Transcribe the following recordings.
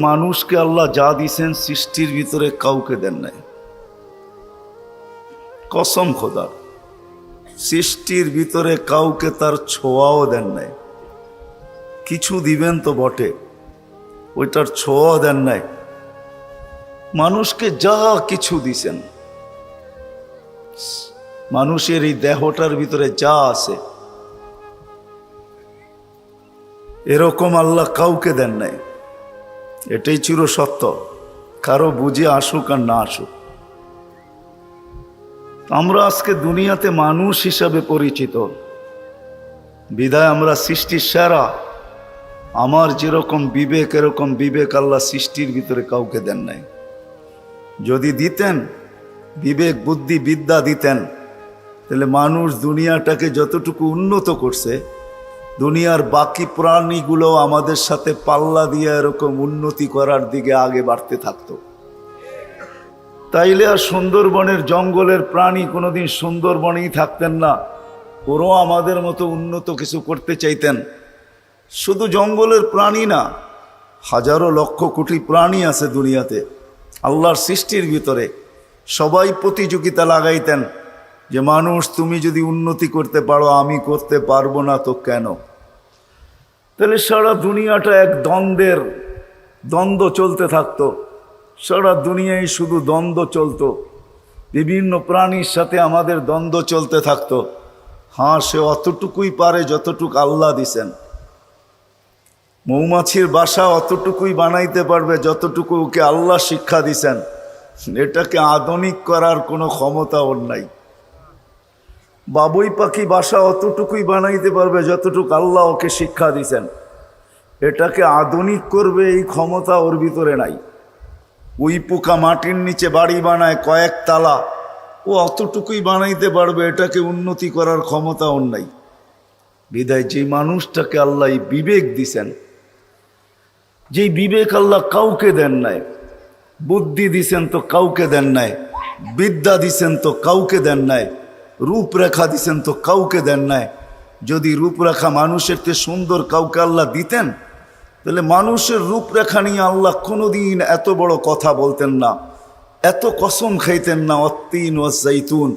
মানুষকে আল্লাহ যা দিছেন সৃষ্টির ভিতরে কাউকে দেন নাই। কসম খোদা, সৃষ্টির ভিতরে কাউকে তার ছোঁয়াও দেন নাই। কিছু দিবেন তো বটে, ওইটার ছোঁয়া দেন নাই। মানুষকে যা কিছু দিছেন, মানুষের এই দেহটার ভিতরে যা আছে, এরকম আল্লাহ কাউকে দেন নাই। এটাই চির সত্য, কারো বুঝে আসুক আর না আসুক। আমরা আজকে দুনিয়াতে মানুষ হিসাবে পরিচিত, বিদায় আমরা সৃষ্টির সেরা। আমার যেরকম বিবেক, এরকম বিবেক আল্লাহ সৃষ্টির ভিতরে কাউকে দেন নাই। যদি দিতেন, বিবেক বুদ্ধি বিদ্যা দিতেন, তাহলে মানুষ দুনিয়াটাকে যতটুকু উন্নত করছে, দুনিয়ার বাকি প্রাণীগুলো আমাদের সাথে পাল্লা দিয়ে এরকম উন্নতি করার দিকে আগে বাড়তে থাকতো। তাইলে আর সুন্দরবনের জঙ্গলের প্রাণী কোনোদিন সুন্দরবনেই থাকতেন না, ওরাও আমাদের মতো উন্নত কিছু করতে চাইতেন। শুধু জঙ্গলের প্রাণী না, হাজারো লক্ষ কোটি প্রাণী আছে দুনিয়াতে আল্লাহর সৃষ্টির ভিতরে। সবাই প্রতিযোগিতা লাগাইতেন যে মানুষ তুমি যদি উন্নতি করতে পারো, আমি করতে পারবো না তো কেন? তাহলে সারা দুনিয়াটা এক দ্বন্দ্ব চলতে থাকতো। সারা দুনিয়ায় শুধু দ্বন্দ্ব চলতো, বিভিন্ন প্রাণীর সাথে আমাদের দ্বন্দ্ব চলতে থাকতো। হ্যাঁ, সে অতটুকুই পারে যতটুকু আল্লাহ দিছেন। মৌমাছির বাসা অতটুকুই বানাইতে পারবে যতটুকু ওকে আল্লাহ শিক্ষা দিছেন। এটাকে আধুনিক করার কোনো ক্ষমতা ওর নাই। বাবুই পাখি বাসা অতটুকুই বানাইতে পারবে যতটুকু আল্লাহ ওকে শিক্ষা দিছেন। এটাকে আধুনিক করবে এই ক্ষমতা ওর ভিতরে নাই। ওই পোকা মাটির নিচে বাড়ি বানায় কয়েক তালা, ও অতটুকুই বানাইতে পারবে, এটাকে উন্নতি করার ক্ষমতা ওর নাই। বিদায় যে মানুষটাকে আল্লাহ বিবেক দিছেন, যেই বিবেক আল্লাহ কাউকে দেন নাই, বুদ্ধি দিছেন তো কাউকে দেন নাই, বিদ্যা দিছেন তো কাউকে দেন নাই, রূপরেখা দিছেন তো কাউকে দেন নাই। যদি রূপরেখা মানুষের চেয়ে সুন্দর কাউকে আল্লাহ দিতেন, তাহলে মানুষের রূপরেখা নিয়ে আল্লাহ কোনোদিন এত বড় কথা বলতেন না, এত কসম খাইতেন না। অত্তিন ওয়া জাইতুন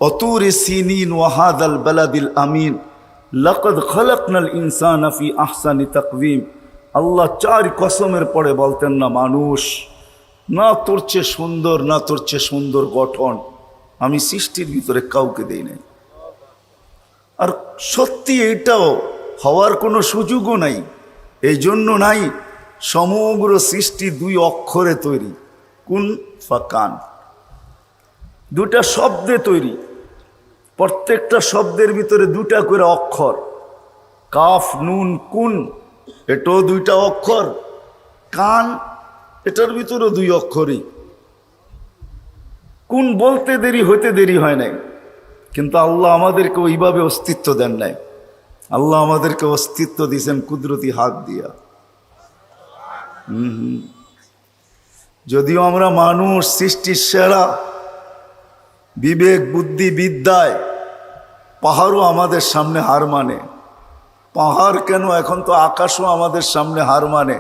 অতুরে সিনিন ওয়া হাদাল বালাদিল আমিন লাকাদ খালাকনাল ইনসানা ফি আহসানি তাকওয়িম। আল্লাহ চার কসমের পরে বলতেন না মানুষ, না তোর চেয়ে সুন্দর, না তোর চেয়ে সুন্দর গঠন আমি সৃষ্টির ভিতরে কাউকে দেই নাই। আর সত্যি এটাও হওয়ার কোনো সুযোগও নাই। এই জন্য নাই, সমগ্র সৃষ্টি দুই অক্ষরে তৈরি, কুন ফাকান, দুটা শব্দে তৈরি। প্রত্যেকটা শব্দের ভিতরে দুটা করে অক্ষর, কাফ নুন কুন, এটাও দুইটা অক্ষর। কান, এটার ভিতরেও দুই অক্ষরই। কুন বলতে দেরি হইতে দেরি হয় নাই, কিন্তু আল্লাহ আমাদেরকে ওইভাবে অস্তিত্ব দেন নাই। আল্লাহ আমাদেরকে অস্তিত্ব দিয়েছেন কুদরতি হাত দিয়া। যদিও আমরা মানুষ সৃষ্টির সেরা, বিবেক বুদ্ধি বিদ্যায় পাহাড়ও আমাদের সামনে হার মানে। পাহাড় কেন, এখন তো আকাশও আমাদের সামনে হার মানে।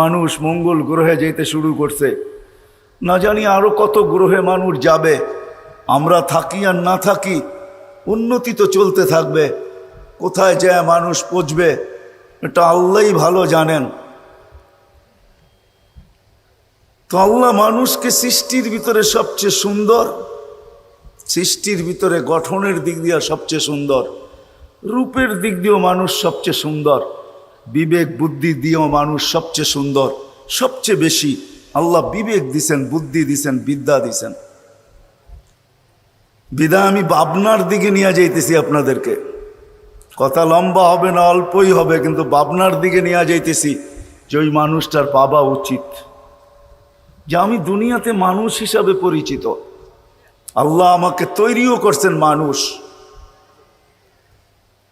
মানুষ মঙ্গল গ্রহে যেতে শুরু করছে, না জানি আরো কত গ্রহে মানুষ যাবে। আমরা থাকি আর না থাকি, উন্নতি তো চলতে থাকবে। কোথায় যায় মানুষ পৌঁছবে এটা আল্লাহই ভালো জানেন। তো আল্লাহ মানুষকে সৃষ্টির ভিতরে সবচেয়ে সুন্দর, সৃষ্টির ভিতরে গঠনের দিক দিয়ে সবচেয়ে সুন্দর, রূপের দিক দিয়েও মানুষ সবচেয়ে সুন্দর, বিবেক বুদ্ধি দিয়েও মানুষ সবচেয়ে সুন্দর। সবচেয়ে বেশি আল্লাহ বিবেক দিছেন, বুদ্ধি দিছেন, বিদ্যা দিছেন। বিদায় আমি ভাবনার দিকে নিয়ে যাইতেছি আপনাদেরকে। কথা লম্বা হবে না, অল্পই হবে, কিন্তু ভাবনার দিকে নিয়ে যাইতেছি যে ওই মানুষটার পাওয়া উচিত যে আমি দুনিয়াতে মানুষ হিসাবে পরিচিত। আল্লাহ আমাকে তৈরিও করছেন মানুষ।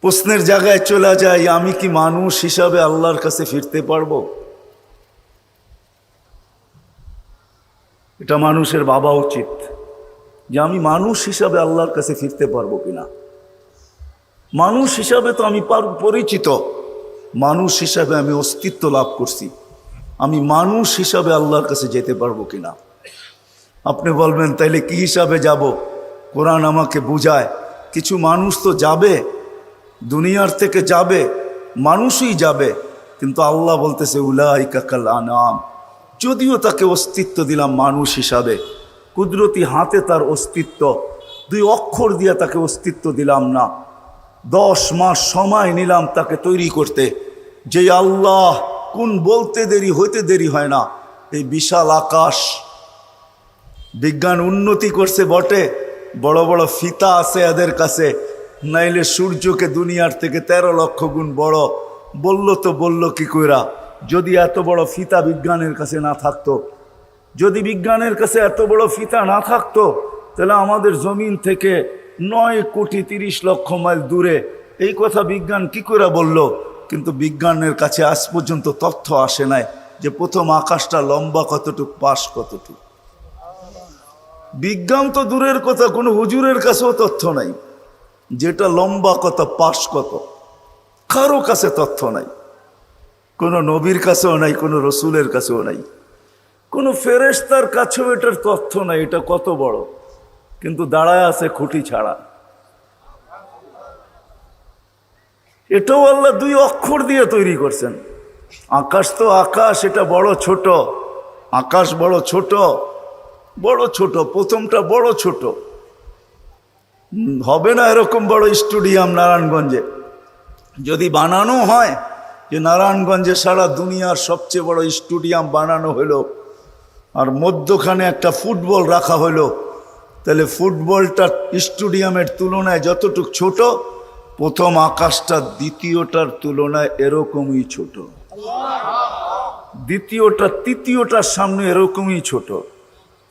প্রশ্নের জায়গায় চলে যায়, আমি কি মানুষ হিসাবে আল্লাহর কাছে ফিরতে পারবো? এটা মানুষের ভাবা উচিত যে আমি মানুষ হিসাবে আল্লাহর কাছে ফিরতে পারবো কিনা। মানুষ হিসাবে তো আমি পরিচিত, মানুষ হিসাবে আমি অস্তিত্ব লাভ করছি। আমি মানুষ হিসাবে আল্লাহর কাছে যেতে পারবো কিনা। আপনি বলবেন তাইলে কি হিসাবে যাব? কোরআন আমাকে বুঝায় কিছু মানুষ তো যাবে, দুনিয়ার থেকে যাবে, মানুষই যাবে, কিন্তু আল্লাহ বলতেছে উলাইকা কাল আনাম। যদিও তাকে অস্তিত্ব দিলাম মানুষ হিসাবে, কুদরতি হাতে তার অস্তিত্ব, 2 অক্ষর দিয়ে তাকে অস্তিত্ব দিলাম না। 10 মাস সময় নিলাম তাকে তৈরি করতে। যে আল্লাহ কোন বলতে দেরি হইতে দেরি হয় না। এই বিশাল আকাশ, বিজ্ঞান উন্নতি করছে বটে, বড় বড় ফিতা আছে এদের কাছে, নাইলে সূর্যকে দুনিয়ার থেকে 13 লক্ষ গুণ বড়। বলল তো বলল কি কইরা? যদি এত বড় ফিতা বিজ্ঞানের কাছে না থাকতো, যদি বিজ্ঞানের কাছে এত বড় ফিতা না থাকতো, তাহলে আমাদের জমিন থেকে 9,30,00,000 মাইল দূরে। এই কথা বিজ্ঞান কি করে বলল? কিন্তু বিজ্ঞানের কাছে আজ পর্যন্ত তথ্য আসে নাই যে প্রথম আকাশটা লম্বা কতটুক, পাশ কতটুক। বিজ্ঞান তো দূরের কথা, কোনো হুজুরের কাছেও তথ্য নাই যেটা লম্বা কত, পাশ কত, কারো কাছে তথ্য নাই। কোনো নবীর কাছেও নাই, কোনো রসুলের কাছেও নাই, কোনো ফেরেশতার কাছেও এটার তথ্য নাই এটা কত বড়। কিন্তু দাঁড়ায় আছে খুঁটি ছাড়া। এটাও আল্লাহ 2 অক্ষর দিয়ে তৈরি করছেন। আকাশ তো আকাশ, এটা বড় ছোট, আকাশ বড় ছোট, বড় ছোট, প্রথমটা বড় ছোট। হবে না এরকম বড় স্টেডিয়াম নারায়ণগঞ্জে। যদি বানানো হয় যে নারায়ণগঞ্জে সারা দুনিয়ার সবচেয়ে বড় স্টেডিয়াম বানানো হলো, আর মধ্যখানে একটা ফুটবল রাখা হলো, তাহলে ফুটবলটা স্টেডিয়ামের তুলনায় যতটুক ছোট, প্রথম আকাশটা দ্বিতীয়টার তুলনায় এরকমই ছোট, দ্বিতীয়টা তৃতীয়টার সামনে এরকমই ছোট,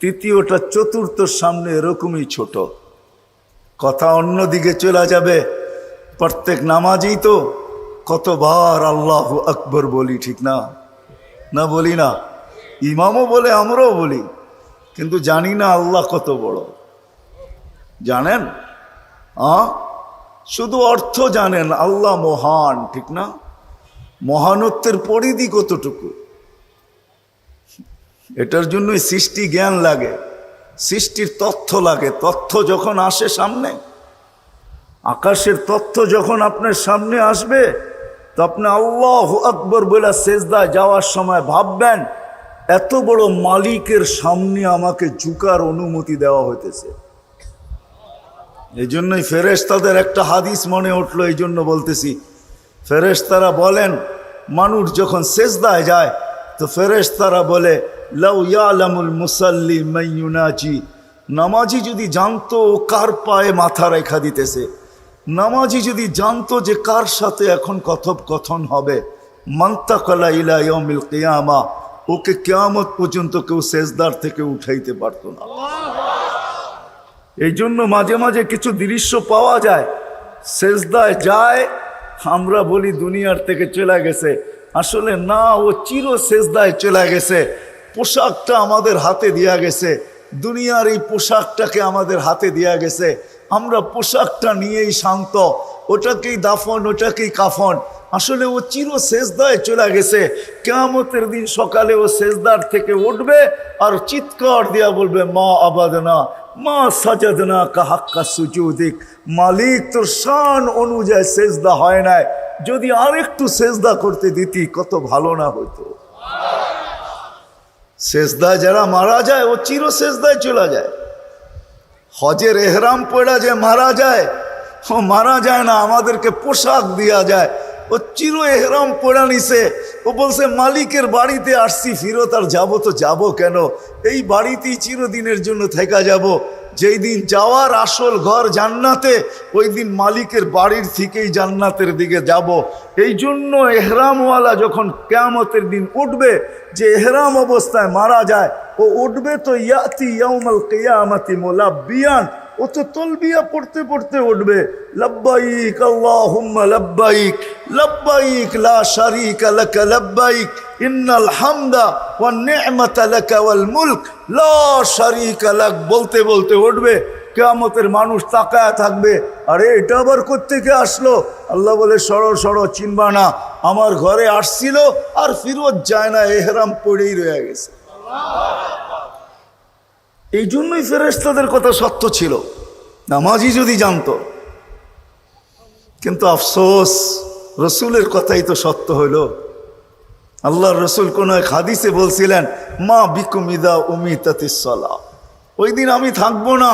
তৃতীয়টা চতুর্থর সামনে এরকমই ছোট। কথা অন্যদিকে চলে যাবে। প্রত্যেক নামাজই তো কতবার আল্লাহু আকবর বলি, ঠিক না? না বলি না? ইমামও বলে, আমরাও বলি, কিন্তু জানি না আল্লাহ কত বড়। জানেন? শুধু অর্থ জানেন, আল্লাহ মহান, ঠিক না? মহানত্বের পরিধি কতটুকু, এটার জন্যই সৃষ্টি জ্ঞান লাগে, সৃষ্টির তথ্য লাগে। তথ্য যখন আসে সামনে, আকাশের তথ্য যখন আপনার সামনে আসবে, তো আপনি আল্লাহু আকবর বলে সেজদায় যাওয়ার সময় ভাববেন, এত বড় মালিকের সামনে আমাকে ঝুঁকার অনুমতি দেওয়া হইতেছে। এই জন্যই ফেরেশতাদের একটা হাদিস মনে উঠলো, এই জন্য বলতেছি। ফেরেশতারা বলেন, মানুষ যখন সেজদায় যায় তো ফেরেশতারা বলে, লাউ ইয়ালামুল মুসাল্লি মান ইউনাজি। নামাজি যদি জানতো ও কার পায়ে মাথা রেখা দিতেছে, নামাজি যদি জানতো যে কার সাথে এখন কথোপকথন হবে, মান্তাকালা ইলা ইয়াউমিল কিয়ামা, ওকে কিয়ামত পর্যন্ত কেউ সেজদার থেকে উঠাইতে পারতো না। এই জন্য মাঝে মাঝে কিছু দৃশ্য পাওয়া যায়, সেজদায় যায়, আমরা বলি দুনিয়ার থেকে চলে গেছে, আসলে না, ও চির সেজদায় চলে গেছে। পোশাকটা আমাদের হাতে দেয়া গেছে, দুনিয়ার এই পোশাকটাকে আমাদের হাতে দেয়া গেছে, আমরা পোশাকটা নিয়েই শান্ত, ওটাকেই দাফন, ওটাকেই কাফন। আসলে ও চির সেজদায় চলে গেছে। কিয়ামতের দিন সকালে ও সেজদার থেকে উঠবে আর চিৎকার দিয়া বলবে, মা আবাদনা মা সাজাদনা কা হাক্কা সুজুদিক। মালিক তোর শান অনুযায়ী সেজদা হয় নাই, যদি আরেকটু সেজদা করতে দিতি কত ভালো না হইতো। সেজদায় যারা মারা যায় ও চির সেজদায় চলে যায়। হজের এহরাম পড়া যে মারা যায়, ও মারা যায় না, আমাদেরকে পোশাক দেওয়া যায়। ও চির এহরাম পড়া নিছে, ও বলছে মালিকের বাড়িতে আসছি, ফিরত আর যাবো তো যাবো কেন, এই বাড়িতেই চিরদিনের জন্য থেকে যাব। যেই দিন যাওয়ার আসল ঘর জান্নাতে, ওই দিন মালিকের বাড়ির থেকেই জান্নাতের দিকে যাব। এই জন্য এহরামওয়ালা যখন কিয়ামতের দিন উঠবে, যে এহরাম অবস্থায় মারা যায়, ও উঠবে তো ইয়াতি ইয়াউমাল কিয়ামতি মুলাব্বিয়ান, ও তো তলবিয়া পড়তে পড়তে উঠবে, লব্বাইক আল্লাহুম্মা লব্বাইক লব্বাইক লা শারীকা লাকা লব্বাইক ইন্নাল হামদা ওয়ান নি'মাতা লাকা ওয়াল মুলক লা শারীকা লাক, বলতে বলতে উঠবে। কিয়ামতের মানুষ তাকায়া থাকবে, আরে এটা আবার কোত্থেকে আসলো? আল্লাহ বলে সরো সরো, চিনবা না, আমার ঘরে আসছিল আর ফিরত যায় না, এহরাম পড়েই রয়ে গেছে। এই জন্যই ফেরেশতাদের কথা সত্য ছিল, নামাজি যদি জানতো। কিন্তু আফসোস, রসুলের কথাই তো সত্য হইল। আল্লাহর রসুল কোন এক হাদিসে বলছিলেন, মা বিকুম ইদা উমিতাতিস সালাহ, ওই দিন আমি থাকবো না,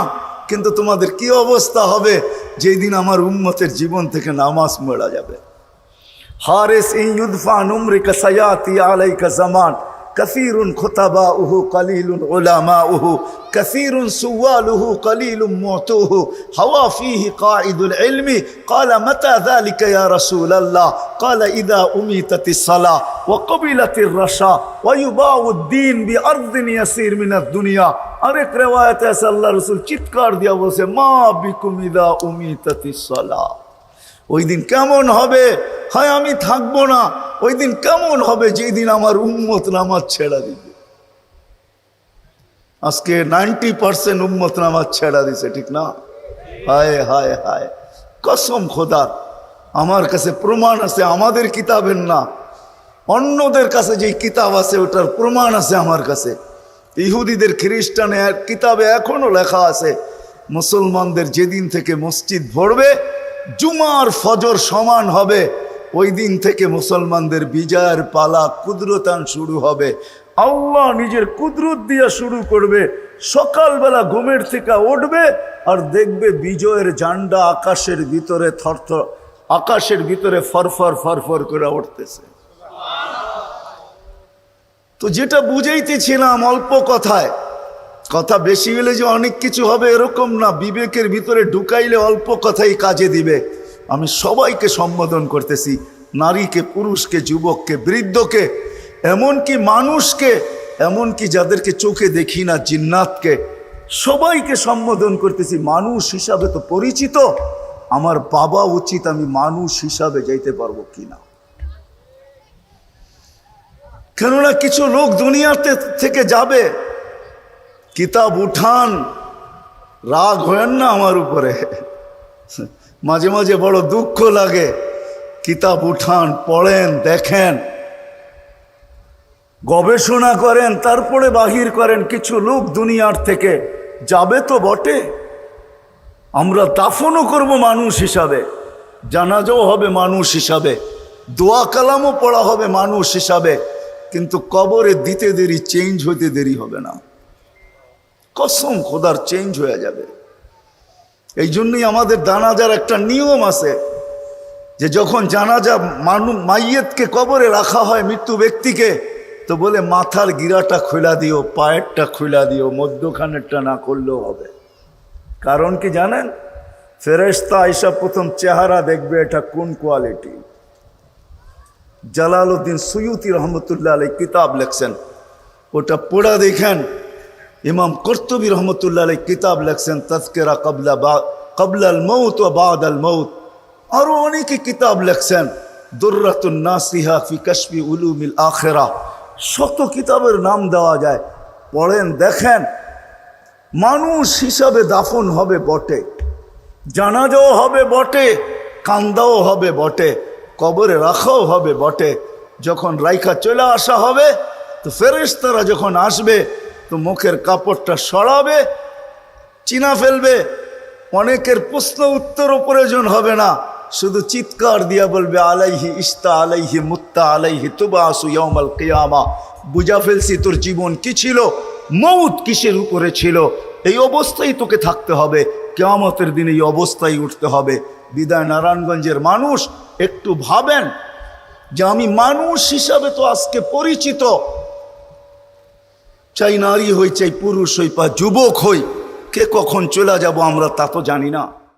কিন্তু তোমাদের কি অবস্থা হবে যেই দিন আমার উম্মতের জীবন থেকে নামাজ মরা যাবে। হারিস ইন ইউদফা উমরিকা সায়াতি আলাইকা জামান কাসীরুন খুতাবাউহু কলিলুন উলামাউহু কাসীরুন সুওয়ালুহু কলিলুন মুতুহু হাওয়া ফীহি কাঈদুল ইলমি ক্বালা মাতা যালিকা ইয়া রাসূলাল্লাহ ক্বালা ইযা উমিতাতিস সালাহ ওয়া ক্বাবিলাতির রাশা ওয়া ইউবাউদ দ্বীন বিআরদিন ইয়াসীর মিনাদ দুনিয়া। আরেক রিওয়ায়াতে আছে আল্লাহ রাসূল চিৎকার দিয়া বলছে, মা বিকুম ইযা উমিতাতিস সালাহ, ওই দিন কেমন হবে, হয় আমি থাকবো না, ওই দিন কেমন হবে যেই দিন আমার উম্মত নামাজ ছেড়া দিবে। আজকে 90% উম্মত নামাজ ছেড়া দিছে, ঠিক না? হায় হায় হায়, কসম খোদার, আমার কাছে প্রমাণ আছে, আমাদের কিতাবের না, অন্যদের কাছে যে কিতাব আছে ওটার প্রমাণ আছে আমার কাছে। ইহুদিদের খ্রিস্টানের কিতাবে এখনো লেখা আছে, মুসলমানদের যেদিন থেকে মসজিদ ভরবে, জুমার ফজর সমান হবে, ওই দিন থেকে মুসলমানদের বিজয়ের পালা কুদরতান শুরু হবে। আল্লাহ নিজের কুদরত দিয়ে শুরু করবে। সকালবেলা ঘুমের থেকে উঠবে আর দেখবে বিজয়ের ঝান্ডা আকাশের ভিতরে থরথর, আকাশের ভিতরে ফরফর ফরফর করে উঠতেছে। তো যেটা বুঝাইতেছিলাম অল্প কথায়, কথা বেশি হলে যে অনেক কিছু হবে এরকম না, বিবেকের ভিতরে ঢুকাইলে অল্প কথাই কাজে দিবে। আমি সবাইকে সম্বোধন করতেছি, নারীকে, পুরুষকে, যুবককে, বৃদ্ধকে, এমনকি মানুষকে, এমনকি যাদেরকে চোখে দেখি না, জিন্নাতকে, সবাইকে সম্বোধন করতেছি। মানুষ হিসাবে তো পরিচিত, আমার বাবা উচিত আমি মানুষ হিসাবে যাইতে পারবো কিনা। কেননা কিছু লোক দুনিয়াতে থেকে যাবে, কিতাব উঠান, রাগ হয় না আমার উপরে, মাঝে মাঝে বড় দুঃখ লাগে। কিতাব উঠান, পড়েন, দেখেন, গবেষণা করেন, তারপরে বাহির করেন। কিছু লোক দুনিয়ার থেকে যাবে তো বটে, আমরা দাফনও করব মানুষ হিসাবে, জানাজাও হবে মানুষ হিসাবে, দোয়া কালামও পড়া হবে মানুষ হিসাবে, কিন্তু কবরে দিতে দেরি, চেঞ্জ হইতে দেরি হবে না, কসম খোদার চেঞ্জ হয়ে যাবে। এই জন্যই আমাদের জানাজার একটা নিয়ম আছে যে যখন জানাজা মাইয়েতকে কবরে রাখা হয়, মৃত্যু ব্যক্তিকে, তো বলে মাথার গিরাটা খোলা দিও, পায়েরটা খোলা দিও, মধ্যখানেরটা না করলেও হবে। কারণ কি জানেন? ফেরেশতা আইসা প্রথম চেহারা দেখবে, এটা কোন কোয়ালিটি। জালালউদ্দিন সুয়ুতি রহমতুল্লাহ আলাইহি কিতাব লেখছেন, ওটা পড়া দেখেন। ইমাম কুরতুবী রহমতুল্লাহ আলাইহি কিতাব লেখছেন তাযকিরা ক্বাবলাল মাউত ওয়া বা'দাল মাউত। আরো অনেকে কিতাব লেখছেন, দুররাতুন নাসিহা ফি কাশফি উলুমিল আখিরাহ। শত কিতাবের নাম দেওয়া যায়, পড়েন, দেখেন। মানুষ হিসাবে দাফন হবে বটে, জানাজাও হবে বটে, কান্দাও হবে বটে, কবরে রাখাও হবে বটে। যখন রাইখা চলে আসা হবে, তো ফেরেশতারা যখন আসবে, তো মুখের কাপড়টা সরাবে, চিনা ফেলবে। অনেকের প্রশ্ন উত্তরও প্রয়োজন হবে না, শুধু চিৎকার দিয়া বলবে, আলাইহি ইস্তা আলাইহি মুত্তা আলাইহি তুবাসু ইয়াউমাল কিয়ামা। বুঝা ফেলছি তোর জীবন কি ছিল, মউত কিসের উপরে ছিল, এই অবস্থায় তোকে থাকতে হবে, কিয়ামতের দিন এই অবস্থায় উঠতে হবে। বিদায় নারায়ণগঞ্জের মানুষ একটু ভাবেন যে আমি মানুষ হিসাবে তো আজকে পরিচিত, চাই নারী হই, চাই পুরুষ হই, বা যুবক হই, কে কখন চলে যাব আমরা তা তো জানি না।